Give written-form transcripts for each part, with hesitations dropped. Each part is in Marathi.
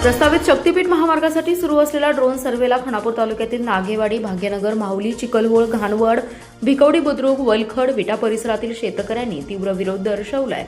प्रस्तावित शक्तीपीठ महामार्गासाठी सुरू असलेल्या ड्रोन सर्व्हेला खानापूर तालुक्यातील नागेवाडी, भाग्यनगर, माहुली, चिखलहोळ, घाणवड, भिकवडी, बुद्रुक, वलखड, विटा परिसरातील शेतकऱ्यांनी तीव्र विरोध दर्शवलाय।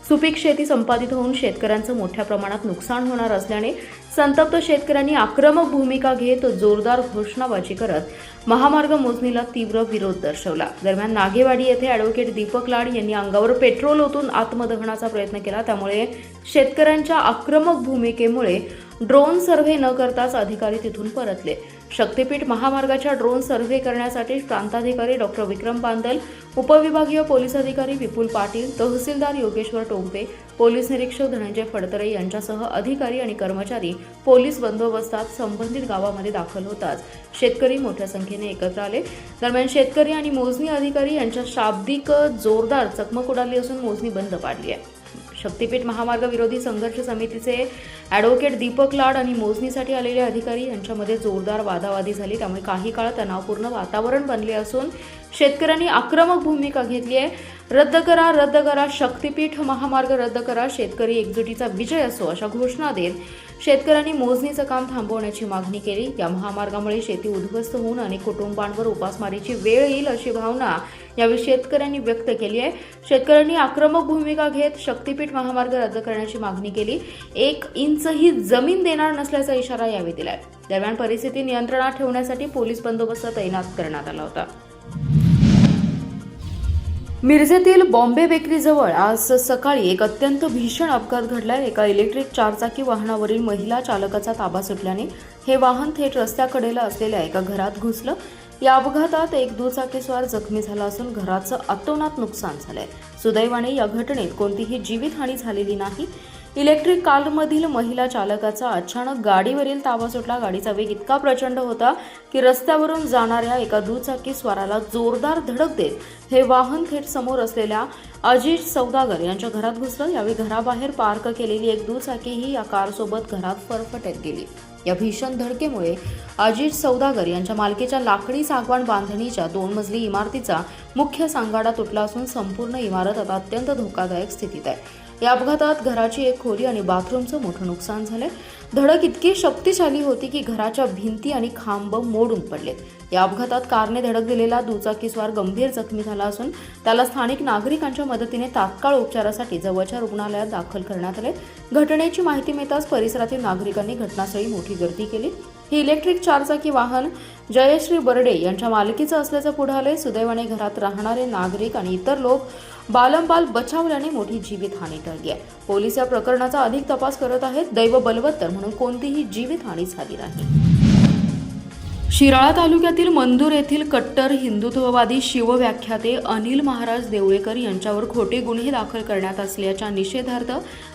सुपीक शेती संपादित होऊन शेतकऱ्यांचं मोठ्या प्रमाणात नुकसान होणार असल्याने संतप्त शेतकऱ्यांनी आक्रमक भूमिका घेत जोरदार घोषणाबाजी करत महामार्ग मोजणीला तीव्र विरोध दर्शवला। दरम्यान नागेवाडी येथे ॲडव्होकेट दीपक लाड यांनी अंगावर पेट्रोल ओतून आत्मदहनाचा प्रयत्न केला। त्यामुळे शेतकऱ्यांच्या आक्रमक भूमिकेमुळे ड्रोन सर्व्हे न करताच अधिकारी तिथून परतले। शक्तीपीठ महामार्गाच्या ड्रोन सर्व्हे करण्यासाठी प्रांताधिकारी डॉक्टर विक्रम बांदल, उपविभागीय पोलीस अधिकारी विपुल पाटील, तहसीलदार योगेश्वर टोंपे, पोलीस निरीक्षक धनंजय फडतरे यांच्यासह अधिकारी आणि कर्मचारी पोलीस बंदोबस्तात संबंधित गावामध्ये दाखल होताच शेतकरी मोठ्या संख्येने एकत्र आले। दरम्यान शेतकरी आणि मोजणी अधिकारी यांच्या शाब्दिक जोरदार चकमक उडाली असून मोजणी बंद पाडली आहे। शक्तीपीठ महामार्ग विरोधी संघर्ष समितीचे ॲडव्होकेट दीपक लाड आणि मोजणीसाठी आलेले अधिकारी यांच्यामध्ये जोरदार वादावादी झाली। त्यामुळे काही काळ तणावपूर्ण वातावरण बनले असून शेतकऱ्यांनी आक्रमक भूमिका घेतली आहे। रद्द करा, रद्द करा, शक्तीपीठ महामार्ग रद्द करा, शेतकरी एकजुटीचा विजय असो अशा घोषणा देत शेतकऱ्यांनी मोजणीचं काम थांबवण्याची मागणी केली। या महामार्गामुळे शेती उद्ध्वस्त होऊन अनेक कुटुंबांवर उपासमारीची वेळ येईल अशी भावना यावेळी शेतकऱ्यांनी व्यक्त केली आहे। शेतकऱ्यांनी आक्रमक भूमिका घेत शक्तीपीठ महामार्ग रद्द करण्याची मागणी केली। 1 इंचही जमीन देणार नसल्याचा इशारा यावेळी दिलाय। दरम्यान परिस्थिती नियंत्रणात ठेवण्यासाठी पोलीस बंदोबस्त तैनात करण्यात आला होता। मिरजेतील बॉम्बे बेकरीजवळ आज सकाळी एक अत्यंत भीषण अपघात घडलाय। एका इलेक्ट्रिक 4 चाकी वाहनावरील महिला चालकाचा ताबा सुटल्याने हे वाहन थेट रस्त्याकडेला असलेल्या एका घरात घुसलं। या अपघातात एक दुचाकीस्वार जखमी झाला असून घराचं अतोनात नुकसान झालंय। सुदैवाने या घटनेत कोणतीही जीवितहानी झालेली नाही। इलेक्ट्रिक कारमधील महिला चालकाचा अचानक गाडीवरील ताबा सुटला। गाडीचा वेग इतका प्रचंड होता की रस्त्यावरून जाणाऱ्या एका दुचाकी स्वाराला जोरदार धडक देत हे वाहन थेट समोर असलेल्या अजित सौदागर यांच्या घरात घुसलं। यावेळी घराबाहेर पार्क केलेली एक दुचाकीही या कारसोबत घरात फरफटत गेली। या भीषण धडकेमुळे अजित सौदागर यांच्या मालकीच्या लाकडी सागवान बांधणीच्या 2 मजली इमारतीचा मुख्य सांगाडा तुटला असून संपूर्ण इमारत आता अत्यंत धोकादायक स्थितीत आहे। या अपघातात घराची एक खोली आणि बाथरूमचं मोठं नुकसान झालंय। धडक इतकी शक्तिशाली होती की घराच्या भिंती आणि खांब मोडून पडलेत। या अपघातात कारने धडक दिलेला दुचाकीस्वार गंभीर जखमी झाला असून त्याला स्थानिक नागरिकांच्या मदतीने तात्काळ उपचारासाठी जवळच्या रुग्णालयात दाखल करण्यात आले। घटनेची माहिती मिळताच परिसरातील नागरिकांनी घटनास्थळी मोठी गर्दी केली। ही इलेक्ट्रिक 4 चाकी वाहन जयश्री बर्डे यांच्या मालकीचं असल्याचं पुढे आलंय। सुदैवाने घरात राहणारे नागरिक आणि इतर लोक बालंबाल बचावल्याने मोठी जीवितहानी टळली आहे। पोलीस या प्रकरणाचा अधिक तपास करत आहेत। दैव बलवत्तर म्हणून कोणतीही जीवितहानी झाली नाही। शिराळा तालुक्यातील मंदूर येथील कट्टर हिंदुत्ववादी शिवव्याख्याते अनिल महाराज देवळेकर यांच्यावर खोटे गुन्हे दाखल करण्यात असल्याच्या निषेधार्थ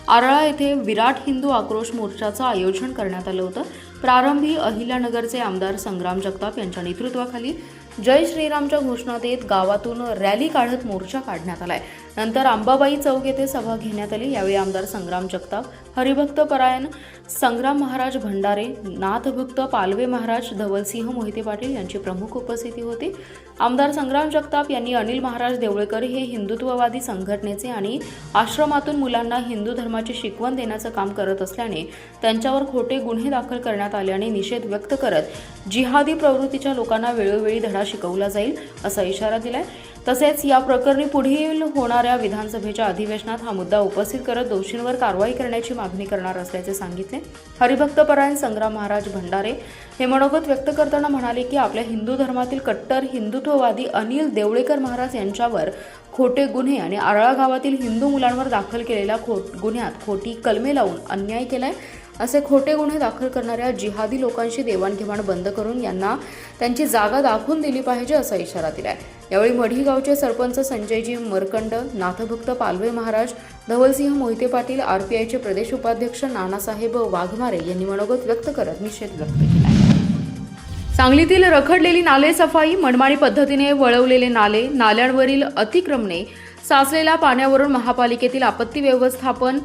आरळा येथे विराट हिंदू आक्रोश मोर्चाचं आयोजन करण्यात आलं होतं। प्रारंभी अहिल्यानगरचे आमदार संग्राम जगताप यांच्या नेतृत्वाखाली जय श्रीरामच्या घोषणा देत गावातून रॅली काढत मोर्चा काढण्यात आलाय। नंतर अंबाबाई चौक येथे सभा घेण्यात आली। यावेळी आमदार संग्राम जगताप, हरिभक्त परायण संग्राम महाराज भंडारे, नाथभक्त पालवे महाराज, धवलसिंह मोहिते पाटील यांची प्रमुख उपस्थिती होती। आमदार संग्राम जगताप यांनी अनिल महाराज देवळेकर हे हिंदुत्ववादी संघटनेचे आणि आश्रमातून मुलांना हिंदू धर्माची शिकवण देण्याचं काम करत असल्याने त्यांच्यावर खोटे गुन्हे दाखल करण्यात आल्याने निषेध व्यक्त करत जिहादी प्रवृत्तीच्या लोकांना वेळोवेळी धडा शिकवला जाईल असा इशारा दिलाय। तसेच या प्रकरणी पुढील होणाऱ्या विधानसभेच्या अधिवेशनात हा मुद्दा उपस्थित करत दोषींवर कारवाई करण्याची मागणी करणार असल्याचे सांगितले। हरिभक्त परायण संग्राम महाराज भंडारे हे मनोगत व्यक्त करताना म्हणाले की आपल्या हिंदू धर्मातील कट्टर हिंदुत्ववादी अनिल देवळेकर महाराज यांच्यावर खोटे गुन्हे आणि आरळा गावातील हिंदू मुलांवर दाखल केलेल्या गुन्ह्यात खोटी कलमे लावून अन्याय केलाय। असे खोटे गुन्हे दाखल करणाऱ्या जिहादी लोकांशी देवाणघेवाण बंद करून यांना त्यांची जागा दाखवून दिली पाहिजे असा इशारा दिलाय। यावेळी मढी गावचे सरपंच संजयजी मरकंड, नाथभक्त पालवे महाराज, धवलसिंह मोहिते पाटील, आरपीआयचे प्रदेश उपाध्यक्ष नानासाहेब वाघमारे यांनी मनोगत व्यक्त करत निषेध व्यक्त केला। सांगलीतील रखडलेली नाले सफाई, मनमानी पद्धतीने वळवलेले नाले, नाल्यांवरील अतिक्रमणे, साचलेल्या पाण्यावरून महापालिकेतील आपत्ती व्यवस्थापन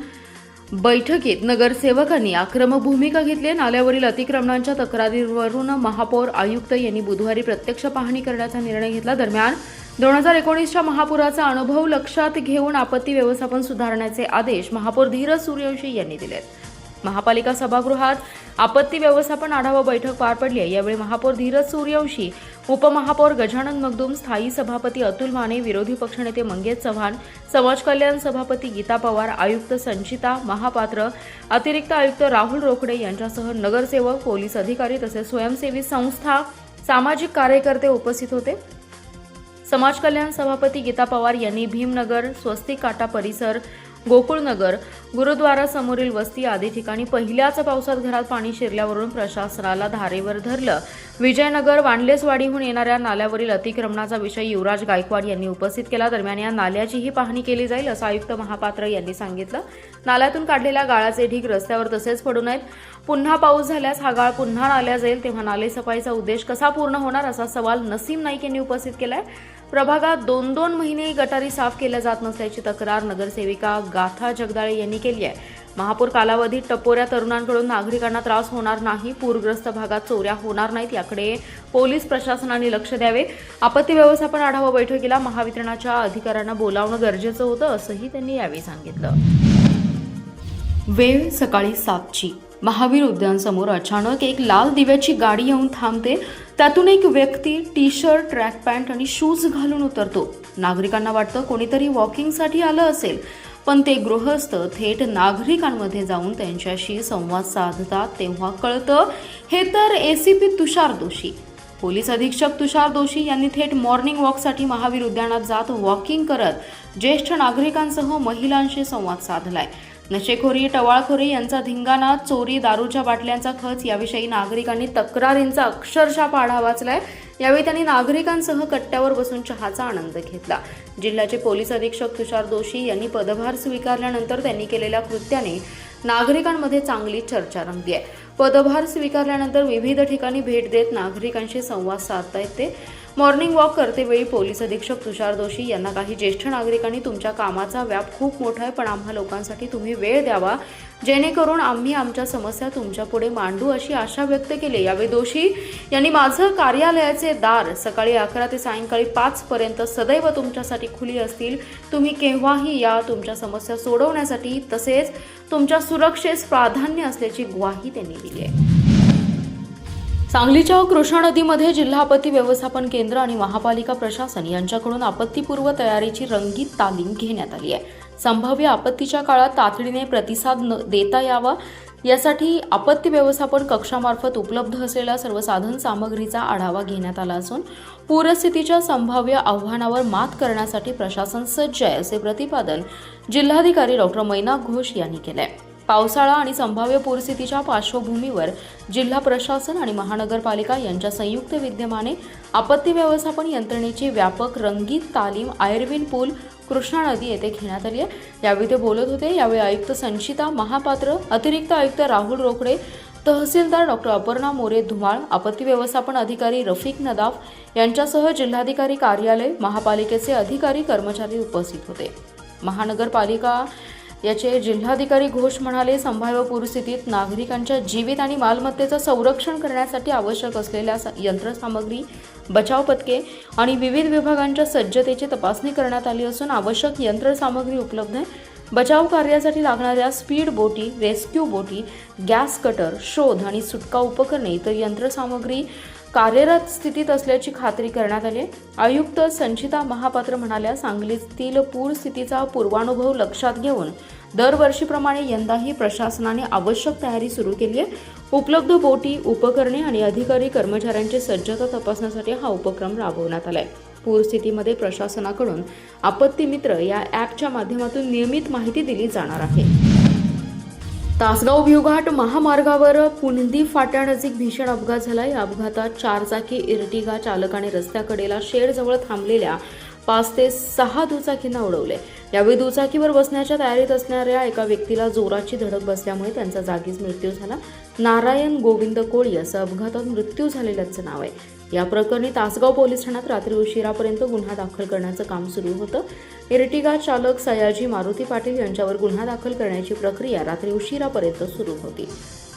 बैठकीत नगरसेवकांनी आक्रमक भूमिका घेतली। नाल्यावरील अतिक्रमणांच्या तक्रारीवरून महापौर आयुक्त यांनी बुधवारी प्रत्यक्ष पाहणी करण्याचा निर्णय घेतला। दरम्यान 2019च्या महापुराचा अनुभव लक्षात घेऊन आपत्ती व्यवस्थापन सुधारण्याचे आदेश महापौर धीरज सूर्यवंशी यांनी दिले। महापालिका सभागृहात आपत्ती व्यवस्थापन आढावा बैठक पार पडली आहे। यावेळी महापौर धीरज सूर्यवंशी, उपमहापौर गजानन मगदूम, स्थायी सभापती अतुल माने, विरोधी पक्षनेते मंगेश चव्हाण, समाज कल्याण सभापती गीता पवार, आयुक्त संचिता महापात्र, अतिरिक्त आयुक्त राहुल रोकडे यांच्यासह नगरसेवक, पोलीस अधिकारी तसेच स्वयंसेवी संस्था, सामाजिक कार्यकर्ते उपस्थित होते। समाज कल्याण सभापती गीता पवार यांनी भीमनगर, स्वस्तिक काटा परिसर, गोकुळनगर, गुरुद्वारा समोरील वस्ती आदी ठिकाणी पहिल्याच पावसात घरात पाणी शिरल्यावरून प्रशासनाला धारेवर धरलं। विजयनगर, वांडलेसवाडीहून येणाऱ्या नाल्यावरील अतिक्रमणाचा विषय युवराज गायकवाड यांनी उपस्थित केला। दरम्यान या नाल्याचीही पाहणी केली जाईल असं आयुक्त महापात्र यांनी सांगितलं। नाल्यातून काढलेल्या गाळाचे ढीग रस्त्यावर तसेच पडू नयेत। पुन्हा पाऊस झाल्यास हा गाळ पुन्हा नाल्या जाईल, तेव्हा नाले सफाईचा उद्देश कसा पूर्ण होणार असा सवाल नसीम नाईक यांनी उपस्थित केलाय। प्रभागात 2-2 महिने गटारी साफ केल्या जात नसल्याची तक्रार नगरसेविका गाथा जगदाळे यांनी केली आहे। महापूर कालावधीत टपोऱ्या तरुणांकडून नागरिकांना त्रास होणार नाही, पूरग्रस्त भागात चोऱ्या होणार नाहीत याकडे पोलीस प्रशासनाने लक्ष द्यावे। आपत्ती व्यवस्थापन आढावा बैठकीला महावितरणाच्या अधिकाऱ्यांना बोलावणं गरजेचं होतं असंही त्यांनी यावेळी सांगितलं। वेळ सकाळी 7ची। महावीर उद्यान समोर अचानक एक लाल दिव्याची गाडी येऊन थांबते। त्यातून एक व्यक्ती टी-शर्ट, ट्रॅक पॅन्ट आणि शूज घालून उतरतो। नागरिकांना वाटतं कोणीतरी वॉकिंगसाठी आलं असेल, पण ते गृहस्थ थेट नागरिकांमध्ये जाऊन त्यांच्याशी संवाद साधतात। तेव्हा कळतं हे तर एसीपी तुषार दोशी। पोलीस अधीक्षक तुषार दोशी यांनी थेट मॉर्निंग वॉकसाठी महावीर उद्यानात जात वॉकिंग करत ज्येष्ठ नागरिकांसह महिलांशी संवाद साधलाय। नशेखोरी, टवाळखोरी यांचा धिंगाणा, चोरी, दारूच्या बाटल्यांचा खच याविषयी नागरिकांनी तक्रारींचा अक्षरशः पाढा वाचलाय। यावेळी त्यांनी नागरिकांसह कट्ट्यावर बसून चहाचा आनंद घेतला। जिल्ह्याचे पोलीस अधीक्षक तुषार दोशी यांनी पदभार स्वीकारल्यानंतर त्यांनी केलेल्या कृत्याने नागरिकांमध्ये चांगली चर्चा रंगली आहे। पदभार स्वीकारल्यानंतर विविध ठिकाणी भेट देत नागरिकांशी संवाद साधता येते। मॉर्निंग वॉक करतेवेळी पोलीस अधीक्षक तुषार दोशी यांना काही ज्येष्ठ नागरिकांनी तुमच्या कामाचा व्याप खूप मोठा आहे, पण आम्हा लोकांसाठी तुम्ही वेळ द्यावा, जेणेकरून आम्ही आमच्या समस्या तुमच्या पुढे मांडू अशी आशा व्यक्त केली। यावेळी दोशी यांनी माझं कार्यालयाचे दार सकाळी 11 ते सायंकाळी 5 पर्यंत सदैव तुमच्यासाठी खुली असतील। तुम्ही केव्हाही या, तुमच्या समस्या सोडवण्यासाठी तसेच तुमच्या सुरक्षेस प्राधान्य असल्याची ग्वाही त्यांनी दिली आहे। सांगलीच्या कृष्णा नदीमध्ये जिल्हा आपत्ती व्यवस्थापन केंद्र आणि महापालिका प्रशासन यांच्याकडून आपत्तीपूर्व तयारीची रंगीत तालीम घेण्यात आली आहे। संभाव्य आपत्तीच्या काळात तातडीने प्रतिसाद देता यावा यासाठी आपत्ती व्यवस्थापन कक्षामार्फत उपलब्ध असलेल्या सर्व साधन सामग्रीचा आढावा घेण्यात आला असून पूरस्थितीच्या संभाव्य आव्हानावर मात करण्यासाठी प्रशासन सज्ज आहे असे प्रतिपादन जिल्हाधिकारी डॉ. मैना घोष यांनी केले आहे। पावसाळा आणि संभाव्य पूरस्थितीच्या पार्श्वभूमीवर जिल्हा प्रशासन आणि महानगरपालिका यांच्या संयुक्त विद्यमाने आपत्ती व्यवस्थापन यंत्रणेची व्यापक रंगीत तालीम आयर्विन पूल, कृष्णा नदी येथे घेण्यात आली आहे। यावेळी ते बोलत होते। यावेळी आयुक्त संचिता महापात्र, अतिरिक्त आयुक्त राहुल रोकडे, तहसीलदार डॉ. अपर्णा मोरे धुमाळ, आपत्ती व्यवस्थापन अधिकारी रफिक नदाफ यांच्यासह जिल्हाधिकारी कार्यालय, महापालिकेचे अधिकारी कर्मचारी उपस्थित होते। महानगरपालिका याचे जिल्हाधिकारी घोष म्हणाले, संभाव्य पूरस्थितीत नागरिकांच्या जीवित आणि मालमत्तेचं संरक्षण करण्यासाठी आवश्यक असलेल्या यंत्रसामग्री, बचाव पथके आणि विविध विभागांच्या सज्जतेची तपासणी करण्यात आली असून आवश्यक यंत्रसामग्री उपलब्ध आहे। बचाव कार्यासाठी लागणाऱ्या स्पीड बोटी, रेस्क्यू बोटी, गॅस कटर, शोध आणि सुटका उपकरणे इतर यंत्रसामग्री कार्यरत स्थितीत असल्याची खात्री करण्यात आली। आयुक्त संचिता महापात्र म्हणाल्या, सांगलीतील पूर स्थितीचा पूर्वानुभव लक्षात घेऊन दरवर्षीप्रमाणे यंदाही प्रशासनाने आवश्यक तयारी सुरू केली आहे। उपलब्ध बोटी, उपकरणे आणि अधिकारी कर्मचाऱ्यांची सज्जता तपासण्यासाठी हा उपक्रम राबवण्यात आलाय। पूरस्थितीमध्ये प्रशासनाकडून आपत्ती मित्र या ॲपच्या माध्यमातून नियमित माहिती दिली जाणार आहे। तासगाव भिवघाट महामार्गावर पुनदी फाट्यानजीक भीषण अपघात झाला। या अपघातात 4 चाकी इर्टिगा चालकाने रस्त्याकडेला शेडजवळ थांबलेल्या 5 ते 6 दुचाकींना उडवले। यावेळी दुचाकीवर बसण्याच्या तयारीत असणाऱ्या एका व्यक्तीला जोराची धडक बसल्यामुळे त्यांचा जागीच मृत्यू झाला। नारायण गोविंद कोळी असं अपघातात मृत्यू झालेल्याचं नाव आहे। या प्रकरणी तासगाव पोलीस ठाण्यात रात्री उशिरापर्यंत गुन्हा दाखल करण्याचं काम सुरू होतं। इर्टिगा चालक सयाजी मारुती पाटील यांच्यावर गुन्हा दाखल करण्याची प्रक्रिया रात्री उशिरापर्यंत सुरू होती।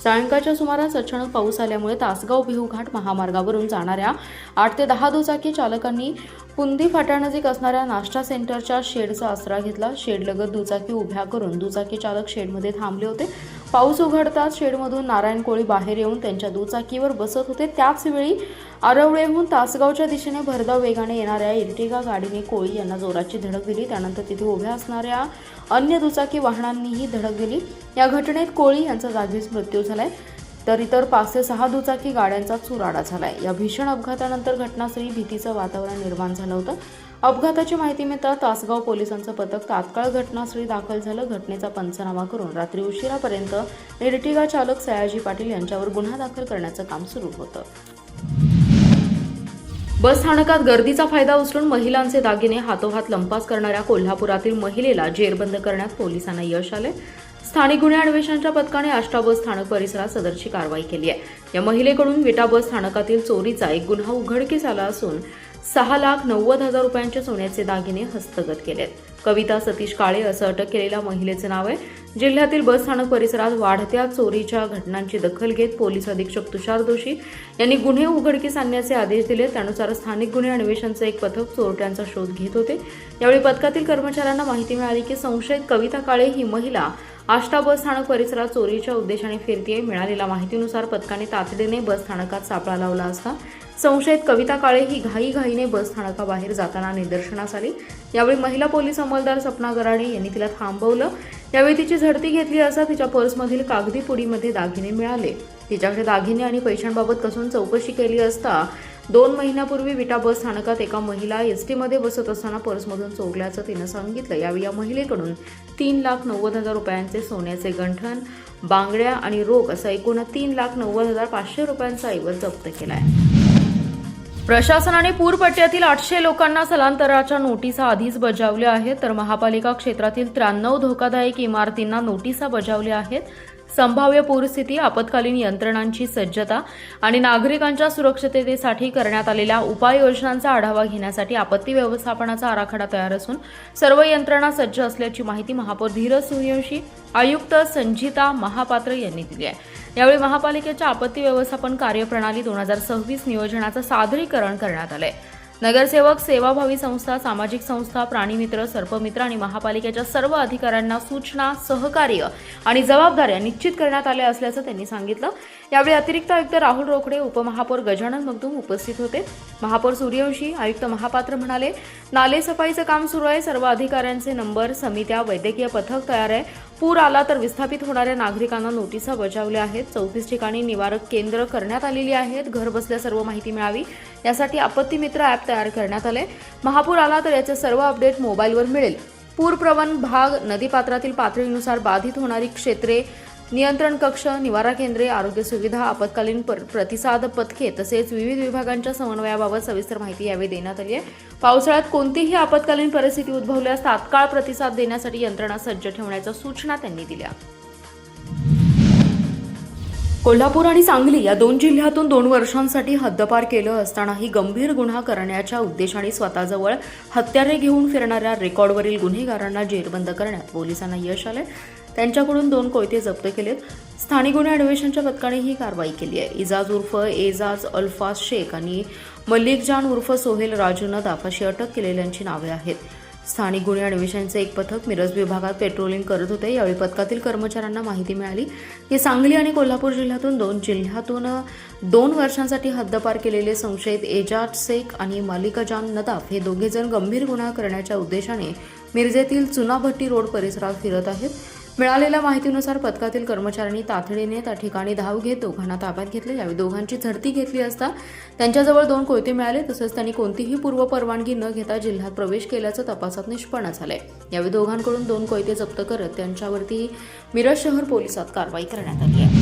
सायंकाळच्या सुमारास अचानक पाऊस आल्यामुळे तासगाव भिवघाट महामार्गावरून जाणाऱ्या 8 ते 10 दुचाकी चालकांनी पुंदी फाट्यानजीक असणाऱ्या नाश्ता सेंटरच्या शेडचा आसरा घेतला. शेडलगत दुचाकी उभ्या करून दुचाकी चालक शेडमध्ये थांबले होते. पाऊस उघडताच शेडमधून नारायण कोळी बाहेर येऊन त्यांच्या दुचाकीवर बसत होते. त्याच वेळी आरवळेहून तासगावच्या दिशेने भरधाव वेगाने येणाऱ्या इर्टिगा गाडीने कोळी यांना जोराची धडक दिली. त्यानंतर तिथे उभ्या असणाऱ्या अन्य दुचाकी वाहनांनीही धडक दिली. या घटनेत कोळी यांचा जागीच मृत्यू झालाय, तर इतर 5 ते 6 दुचाकी गाड्यांचा चुराडा झालाय. या भीषण अपघातानंतर घटनास्थळी भीतीचं वातावरण निर्माण झालं होतं. अपघाताची माहिती मिळताच तासगाव पोलिसांचं पथक तात्काळ घटनास्थळी दाखल झालं. घटनेचा पंचनामा करून रात्री उशिरापर्यंत इर्टिगा चालक सयाजी पाटील यांच्यावर गुन्हा दाखल करण्याचं काम सुरू होतं. बस स्थानकात गर्दीचा फायदा उचलून महिलांचे दागिने हातोहात लंपास करणाऱ्या कोल्हापुरातील महिलेला जेरबंद करण्यात पोलिसांना यश आले. स्थानिक गुन्हे अन्वेषणाच्या पथकाने आष्टा बस स्थानक परिसरात सदरची कारवाई केली आहे. या महिलेकडून विटा बस स्थानकातील चोरीचा एक गुन्हा उघडकीस आला असून 6,90,000 रुपयांचे सोन्याचे दागिने हस्तगत केलेत. कविता सतीश काळे असं अटक केलेल्या महिलेचे नाव आहे. जिल्ह्यातील बस स्थानक परिसरात वाढत्या चोरीच्या घटनांची दखल घेत पोलीस अधीक्षक तुषार दोशी यांनी गुन्हे उघडकीस आणण्याचे आदेश दिले. त्यानुसार स्थानिक गुन्हे अन्वेषणाचे एक पथक चोरट्यांचा शोध घेत होते. यावेळी पथकातील कर्मचाऱ्यांना माहिती मिळाली की संशयित कविता काळे ही महिला आष्टा बस स्थानक परिसरात चोरीच्या उद्देशाने फिरतीये. मिळालेल्या माहितीनुसार पथकाने तातडीने बस स्थानकात सापळा लावला असता संशयित कविता काळे ही घाईघाईने बस स्थानकाबाहेर जाताना निदर्शनास आली. यावेळी महिला पोलीस अंमलदार सपना गराडे यांनी तिला थांबवलं. यावेळी तिची झडती घेतली असता तिच्या पर्समधील कागदी पुडीमध्ये दागिने मिळाले. तिच्याकडे दागिने आणि पैशांबाबत कसून चौकशी केली असता 2 महिन्यापूर्वी विटा बस स्थानकात एका महिला एसटीमध्ये बसत असताना पर्समधून चोरल्याचं तिनं सांगितलं. यावेळी या महिलेकडून 3,90,000 रुपयांचे सोन्याचे गंठण, बांगड्या आणि रोख असा एकूण 3,90,500 रुपयांचा ऐवज जप्त केलाय. प्रशासनाने पूरपट्ट्यातील 800 लोकांना स्थलांतराच्या नोटिसा आधीच बजावल्या आहेत, तर महापालिका क्षेत्रातील 93 धोकादायक इमारतींना नोटिसा बजावल्या आहेत. संभाव्य पूरस्थिती, आपत्कालीन यंत्रणांची सज्जता आणि नागरिकांच्या सुरक्षिततेसाठी करण्यात आलेल्या उपाययोजनांचा आढावा घेण्यासाठी आपत्ती व्यवस्थापनाचा आराखडा तयार असून सर्व यंत्रणा सज्ज असल्याची माहिती महापौर धीरज सूर्यवंशी, आयुक्त संजिता महापात्र यांनी दिली आहे. यावेळी महापालिकेच्या आपत्ती व्यवस्थापन कार्यप्रणाली 2026 नियोजनाचं सादरीकरण करण्यात आलंय. नगरसेवक, सेवाभावी संस्था, सामाजिक संस्था, प्राणीमित्र, सर्पमित्र आणि महापालिकेच्या सर्व अधिकाऱ्यांना सूचना, सहकार्य आणि जबाबदाऱ्या निश्चित करण्यात आल्या असल्याचं त्यांनी सांगितलं. यावेळी अतिरिक्त आयुक्त राहुल रोकडे, उपमहापौर गजानन मगदूम उपस्थित होते. महापौर सूर्यवंशी, आयुक्त महापात्र म्हणाले, नाले सफाईचं काम सुरू आहे. सर्व अधिकाऱ्यांचे नंबर, समित्या, वैद्यकीय पथक तयार आहे. पूर आला तर विस्थापित होणाऱ्या नागरिकांना नोटिसा बजावल्या आहेत. 34 ठिकाणी निवारक केंद्र करण्यात आलेली आहेत. घर बसल्या सर्व माहिती मिळावी यासाठी आपत्ती मित्र ॲप तयार करण्यात आले. महापूर आला तर याचे सर्व अपडेट मोबाईलवर मिळेल. पूरप्रवण भाग, नदीपात्रातील पातळीनुसार बाधित होणारी क्षेत्रे, नियंत्रण कक्ष, निवारा केंद्रे, आरोग्य सुविधा, आपत्कालीन प्रतिसाद पथके तसेच विविध विभागांच्या समन्वयाबाबत सविस्तर माहिती यावेळी देण्यात आली आहे. पावसाळ्यात कोणतीही आपत्कालीन परिस्थिती उद्भवल्यास तात्काळ प्रतिसाद देण्यासाठी यंत्रणा सज्ज ठेवण्याच्या सूचना त्यांनी दिल्या. कोल्हापूर आणि सांगली या 2 जिल्ह्यातून 2 वर्षांसाठी हद्दपार केलं असतानाही गंभीर गुन्हा करण्याच्या उद्देशाने स्वतःजवळ हत्यारे घेऊन फिरणाऱ्या रेकॉर्डवरील गुन्हेगारांना जेरबंद करण्यात पोलिसांना यश आलंय. त्यांच्याकडून 2 कोयते जप्त केलेत. स्थानिक गुन्हे अन्वेषणाच्या पथकाने ही कारवाई केली आहे. इजाज उर्फ एजाज अल्फाज शेख आणि मल्लिक जान उर्फ सोहेल राजू नदाफ अशी अटक केलेल्यांची नावे आहेत. स्थानिक गुन्हे अन्वेषणाचे एक पथक मिरज विभागात पेट्रोलिंग करत होते. यावेळी पथकातील कर्मचाऱ्यांना माहिती मिळाली की सांगली आणि कोल्हापूर जिल्ह्यातून 2 वर्षांसाठी हद्दपार केलेले संशयित एजाज शेख आणि मल्लिक जान नदाफ हे दोघेजण गंभीर गुन्हा करण्याच्या उद्देशाने मिरजेतील चुनाभट्टी रोड परिसरात फिरत आहेत. मिळालेल्या माहितीनुसार पथकातील कर्मचाऱ्यांनी तातडीने त्या ठिकाणी धाव घेत दोघांना ताब्यात घेतले. यावेळी दोघांची झडती घेतली असता त्यांच्याजवळ 2 कोयते मिळाले. तसंच त्यांनी कोणतीही पूर्वपरवानगी न घेता जिल्ह्यात प्रवेश केल्याचं तपासात निष्पन्न झालंय. यावेळी दोघांकडून 2 कोयते जप्त करत त्यांच्यावरती मिरज शहर पोलिसात कारवाई करण्यात आली आहे.